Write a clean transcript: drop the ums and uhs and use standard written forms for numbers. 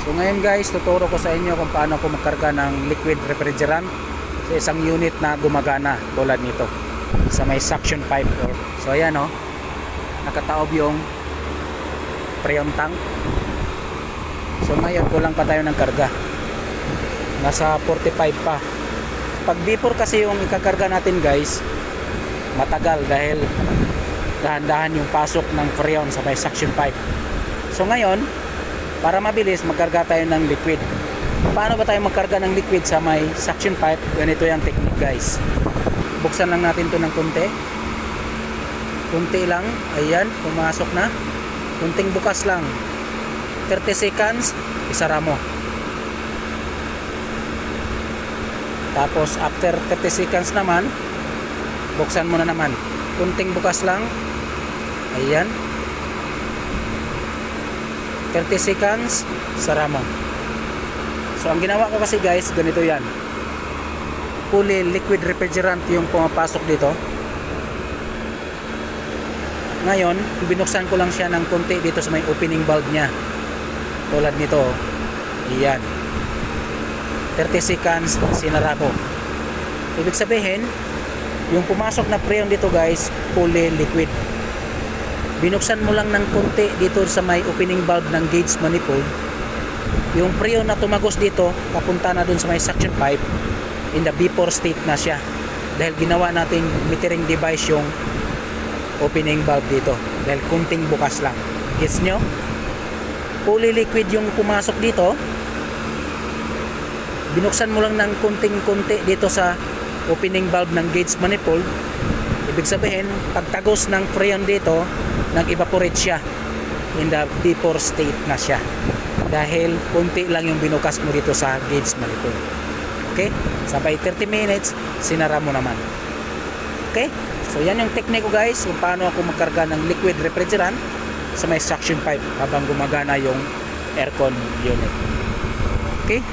So ngayon guys, tuturo ko sa inyo kung paano ko magkarga ng liquid refrigerant sa isang unit na gumagana tulad nito sa may suction pipe. So ayan o, nakataob yung freon tank. So ngayon kulang pa tayo ng karga, nasa 45 pa. Pag before kasi yung ikakarga natin guys, matagal dahil dahan-dahan yung pasok ng freon sa may suction pipe. So ngayon, para mabilis, magkarga tayo ng liquid. Paano ba tayo magkarga ng liquid sa may suction pipe? Ganito yung technique guys. Buksan lang natin to ng konti. Kunti lang. Ayan, pumasok na. Kunting bukas lang. 30 seconds, isara mo. Tapos after 30 seconds naman, buksan mo na naman. Kunting bukas lang. Ayan. 30 seconds, sara mo. So ang ginawa ko kasi guys, ganito yan. Fully liquid refrigerant yung pumapasok dito. Ngayon, binuksan ko lang siya ng konti dito sa may opening valve nya. Tulad nito. Iyan. 30 seconds, sinara ko. Ibig sabihin, yung pumasok na freon dito guys, fully liquid. Binuksan mo lang ng konti dito sa may opening valve ng gauge manifold. Yung freon na tumagos dito, papunta na dun sa may suction pipe, in the vapor state na siya. Dahil ginawa nating metering device yung opening valve dito. Dahil kunting bukas lang. Gets nyo? Fully liquid yung pumasok dito. Binuksan mo lang ng kunting-kunti dito sa opening valve ng gauge manifold. Ibig sabihin, pagtagos ng freon dito, nag-evaporate siya. In the vapor state na siya. Dahil kunti lang yung binukas mo dito sa gauge manifold. Okay? Sabay 30 minutes, sinara mo naman. Okay? So yan yung technique ko guys, kung paano ako magkarga ng liquid refrigerant sa may suction pipe habang gumagana yung aircon unit. Okay?